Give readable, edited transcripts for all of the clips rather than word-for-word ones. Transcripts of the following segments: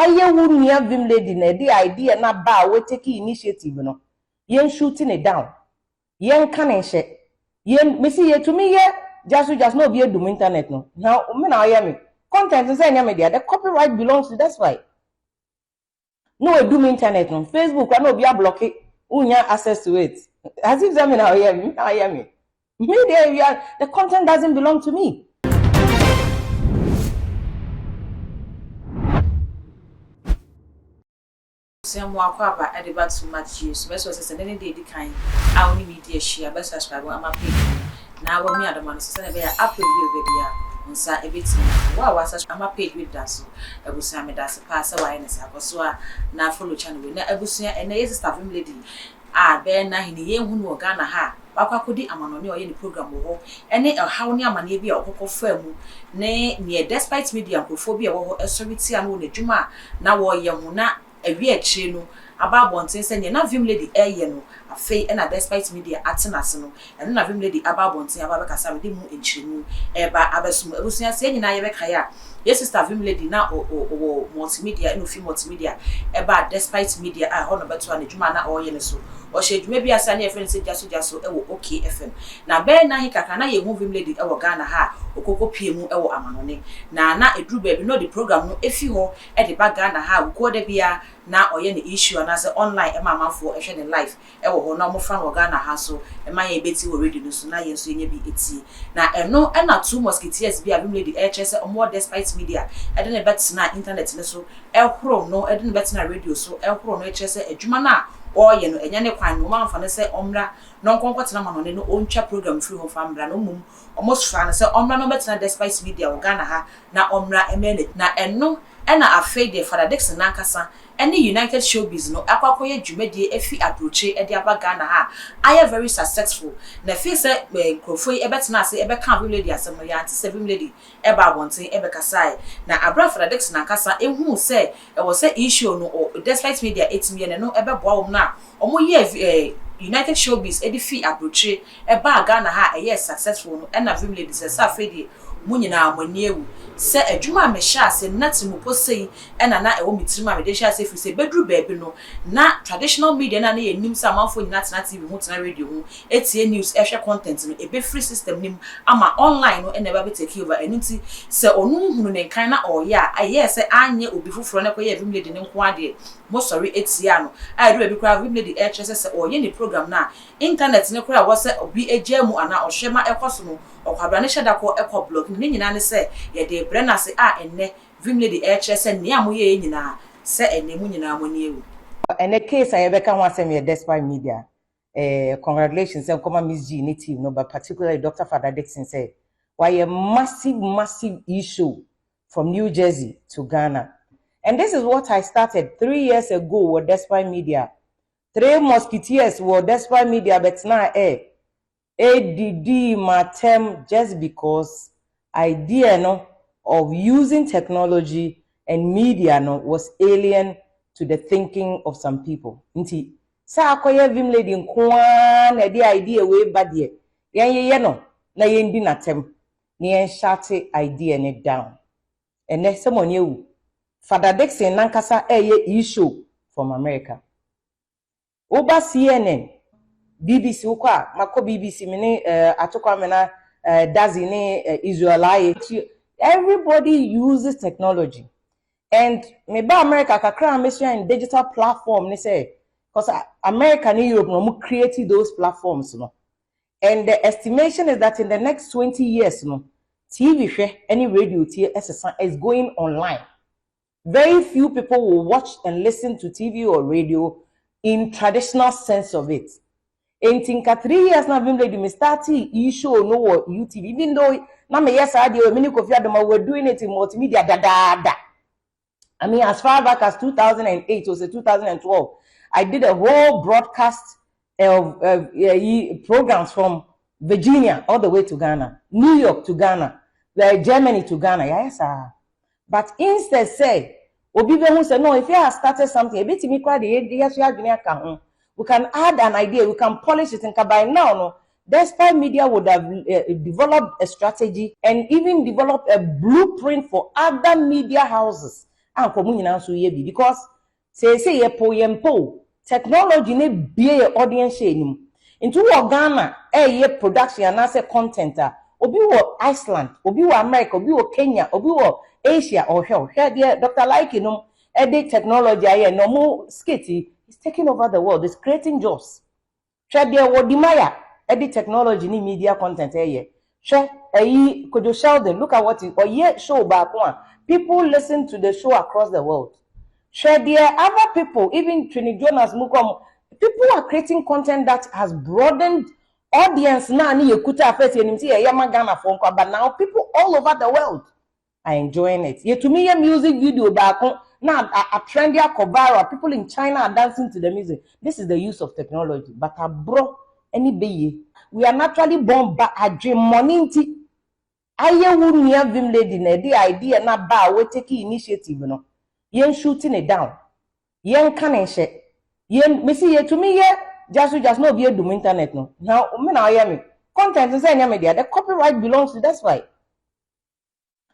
aye wu nia Vhim lady na the idea na ba we take initiative no yen shooting it down yen can she yen me see ye to me ye just no be do internet no now me na hear me content is any media the copyright belongs to that's why no we do internet no Facebook I no be a block it unya access to it as if them now hear me media the content doesn't belong to me. Some walk up at the back too much use. Best was any day the kind. I only media share best subscribe on my page. Now, when me at the man, so be up with you, baby. On sa a bit. Wow, was my page with that so. I will say me that's a pass away and I was so now follow channel. I will say and there is a staff lady. Ben na hini ye hu no Ghana ha. Wakakodi amanoni o ye ni program wo. Ene how ni amane bi a okokọ famu. Ne near despite media microphobia wo authority anu na dwuma na wo ye hu na ewi akire no aba bonten se na Vhim lady eye no afei na despite media atenase no ene na Vhim lady aba bonten aba bekasa me di mu enchiremu eba abesum ebusia se nyina ye beka ya yes sister Vhim lady na o multimedia no film multimedia eba despite media a ho no beto na dwuma na o ye ne so o she dwuma bi asa na efren se jaso ewo okay fm na be na hikaka na ye hu Vhim lady ewo Ghana ha okoko pie mu ewo amanone na edru ba bi no the program no efi ho e de ba Ghana ha ko de bia na oye ne issue na se online e mamafo e hwe ne live e wo ho na mo fa no Ghana ha so e ma ye beti wo radio no so na ye so nya bi eti na eno e na two musketeers bi a Vhim lady e chese omo despite media e de ne bet na internet ne so e horo no e de ne bet na radio so e horo no e chese adwuma na oye no enya ne kwan no mamfa ne se omra no nkonkotena manone no ontwa program free ho famra no mum almost fan se omra no bet na despite media wo Ghana ha na omra emene na eno e na afei de Fada Dickson na nkasa any United Showbiz no akwakoye dwumadie efi approach e de aba Ghana ha I very successful na fi se krofo e betena ase e be kan Vhim lady asem no ya anti se Vhim lady e ba bonten e be kasai na abra Fada Dickson na nkasa ehu se e wo se issue no despite media etimi ne no e be boa na omo ye United Showbiz e de fi approach e ba Ghana ha e successful no e na Vhim lady se sa fe de munyina amanieu se adwuma me sha se natimu posei ena na ewo mitirima me de sha se fi se bedru baabi no na traditional media na ye nim sa manfo nyina tena TV hu tena radio hu etie news e hwe content no e be free system nim ama online no ena ba be take over enunti se onu hunu ne kan na oya aye se anye obi fufuro ne koye Vhim lady ne nko ade mo sorry etia no a do e bi kra Vhim lady e chese se oye ni program na internet ne kra wo se obi ejemu ana ohwema ekoso no okwabra ne sheda ko ekọ blog ni nyina ne se ye de brena se a enne Vhim lady e chese ne amoye nyina se enne mu nyina amoni ewu ene case ayebeka ho asem ye despite media congratulations and come MzGee ni team no but particularly Dr. Fada Dickson said why a massive issue from New Jersey to Ghana. And this is what I started 3 years ago with despite media. 3 musketeers were despite media but now ADD matem just because idea no of using technology and media no was alien to the thinking of some people. Nti sa akoye Vhim lady nkoa na the idea we bad ye ye no na ye ndi natem na ye shut idea ne down. And next someone you Fada Dickson nankasa issue from America. Oba CNN BBC ukwa mako BBC mini atokwa mena dazi ni Israelite. Everybody uses technology. And maybe America kakra mission in digital platform ni say because America and Europe no created those platforms no. And the estimation is that in the next 20 years no TV any radio is going online. Very few people will watch and listen to TV or radio in traditional sense of it. In 3 years now, Vhim lady me start issue no UTV. Even though na me yes idea many Kofi Adoma were doing it in multimedia da. I mean, as far back as 2008 or 2012, I did a whole broadcast of programs from Virginia all the way to Ghana, New York to Ghana, Germany to Ghana. Yes, sir. But instead say, Obi who said, no, if you have started something, a bit we can add an idea, we can polish it, and by now, no, despite media would have developed a strategy and even developed a blueprint for other media houses anko mu nyina so ye bi because say ye po technology ne bie ye audience share nim into wo Ghana ye production and say content obi wo Iceland obi wo America obi wo Kenya obi wo Asia or here there Dr. Like the technology aye no mo skitty is taking over the world, is creating jobs. Share there wo dimaya the technology ni media content share Kojo Sheldon, look at what it or show back one. People listen to the show across the world. Share there other people, even Trini Jonas Mukom, people are creating content that has broadened audience now. Ni yekuta first Ghana phone call, but now people all over the world are enjoying it. To me, a music video back now a trendy viral. People in China are dancing to the music. This is the use of technology. But bro, any baby, we are naturally born back a dream money. Aye wouldn't have Vhim lady the idea na ba we take initiative no. Yen shooting it down. Yen canning shit. Yen me see to me just no be do internet no. Now me na hear me. Content is any media. The copyright belongs to that's why.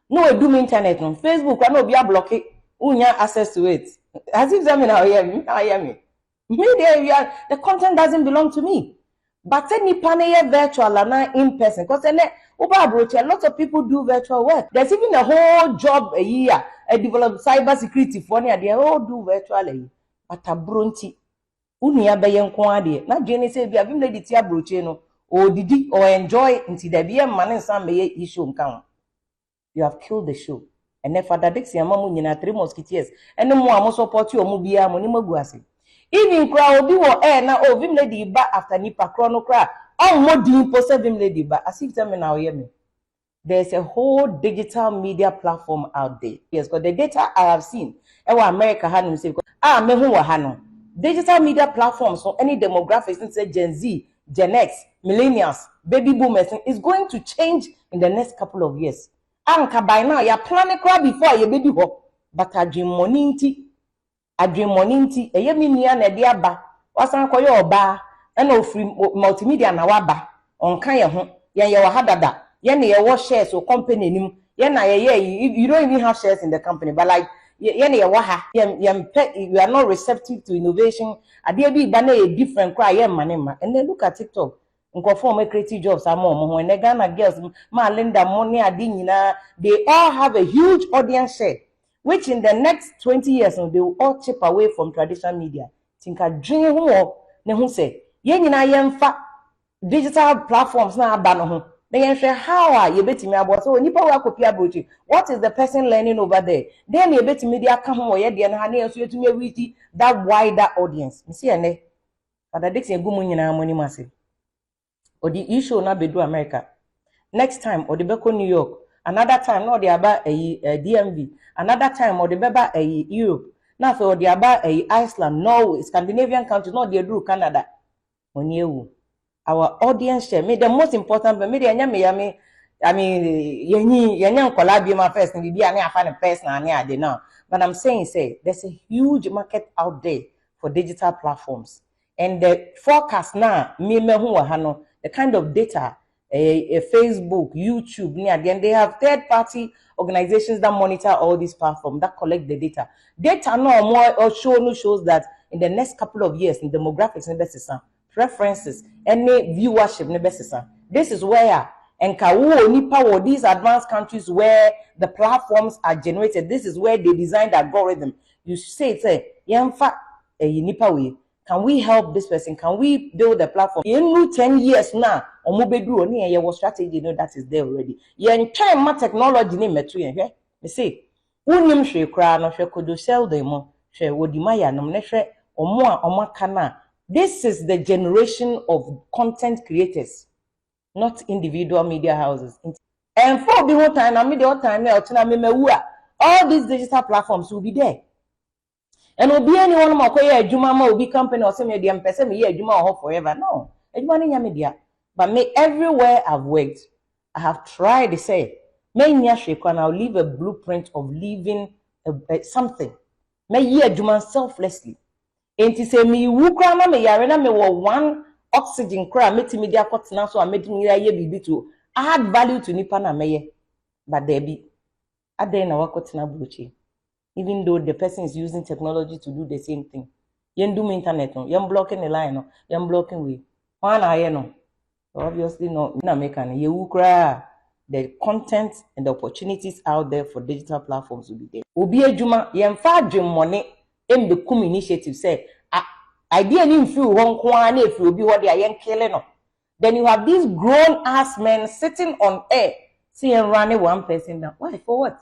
No do internet no. Facebook I no be a block it. Unya access to it. As if them now hear me. Now hear me. Media the content doesn't belong to me. But any panel virtual and in person because a lot of people do virtual work. There's even a whole job a year, a develop cyber security for they all do virtually. But a brunty unia bayan kwade. Na Jenny say be Vhim lady tia broche no or didi or enjoy until there be a man and some issue count. You have killed the show. And then Fada Dickson mamu nyina 3 musketeers. And no more support you or mubia money maguasi. Even crowd do na Vhim lady ba after nipa chrono cra. Oh, more doing post Vhim lady ba. As if tell me now hear me. There's a whole digital media platform out there. Yes, because the data I have seen. Ewa America hanu say me hu wa hanu. Digital media platforms for any demographics say Gen Z, Gen X, millennials, baby boomers is going to change in the next couple of years. Anka by now you planning crab before your baby ho. But I dream money eye mi nia na de aba wasan koyo oba na ofri multimedia na waba onka ye ho ye wa hadada ye na ye wo shares o company nim ye na ye you don't even have shares in the company but like ye na ye wa ha you are not receptive to innovation ade bi ba na ye different cry ye manema and then look at TikTok nkofo me creative jobs among ho and Ghana girls ma Linda money ade nyina they all have a huge audience share which in the next 20 years they will all chip away from traditional media. Think I dream ne who say, yen yemfa digital platforms na abano ho. Then share how are you betting me about so nipa wa copy abrochi. What is the person learning over there? Then you bet media come home ye dey na hane so to me reach that wider audience. Me see ene. Fada Dickson gumu nyina money mase. Or the issue na be do America. Next time or the beko New York. Another time no dey about DMV. Another time or the beba Europe. Now for the about Iceland, Norway, Scandinavian countries, not the do Canada. Our audience share made the most important but media me I mean yenyi collab my first and be I find a person I know. But I'm saying there's a huge market out there for digital platforms. And the forecast now, the kind of data a Facebook, YouTube, then they have third-party organizations that monitor all these platforms that collect the data. Data no more or shows that in the next couple of years, in demographics, preferences, any viewership, this is where and nipa these advanced countries where the platforms are generated. This is where they design the algorithm. You say yamfa nipa we. Can we help this person? Can we build a platform? In 10 years now, omubedru oni ye was strategy that is there already. Yen time ma technology ni metu yen hwe. Me say, unim hwe kra no hwe Kojo Sheldon mo, hwe wodimaya no ne hwe omo a omaka na. This is the generation of content creators, not individual media houses. And for the whole time, all these digital platforms will be there. And will be anyone more Juma will be company or some media person me Juma forever. No, media. But me everywhere I've worked, I have tried to say, may I'll leave a blueprint of living something. May ye Juma selflessly. And to say me wukra me yarena me one oxygen cry media cut now so I made me ye to add value to nipa na meye. But there be at the na wakotina buchi. even though the person is using technology to do the same thing. Yen do internet no, yen blocking the line no, yen blocking we. One aye no. Obviously no, in America ye ukra the content and the opportunities out there for digital platforms will be there. Obi adwuma yen fa adwem money em the kum initiative say idea ni mfi won ko an efi obi ho de yen kele no. Then you have these grown ass men sitting on air seeing running one person down. Why? For what?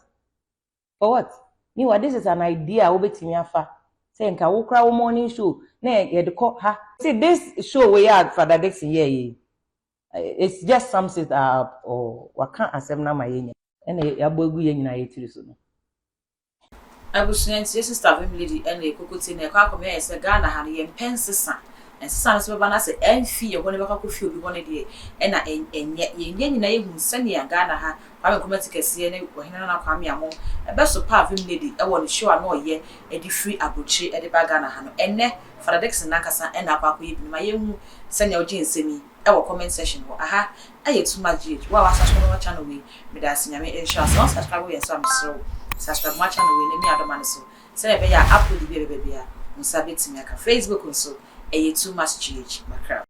For what? Meanwhile, this is an idea obetimi afa. Say nka wo kra wo morning show na ye de ko ha. See this show we had Fada Dickson here. It's just sums it up or waka asem na ma yenya. Ene yabogu ye nyina ye tiri so no. Abusuanti sister Vhim lady ene kokoti na kwa akome ese Ghana ha ne yempensesa. Ensesa so beba na se enfi ye woni beka ko fi obi woni de ena enye nyina ye hu sane ya Ghana ha kwa komati kese ne ohina na kwa me amo ebe so pa Vhim lady e wo ne show na oye e di free abuchi e de ba Ghana ha no enne Fada Dickson na kasa ena akwa ko yibi ma ye hu sane oji nsemi e wo comment section ho aha aye too much wa subscribe to channel we me da sinyame inshallah so subscribe we so am so subscribe my channel we me adoma so say be ya upload the baby bia on sabit me aka Facebook so too much GH macra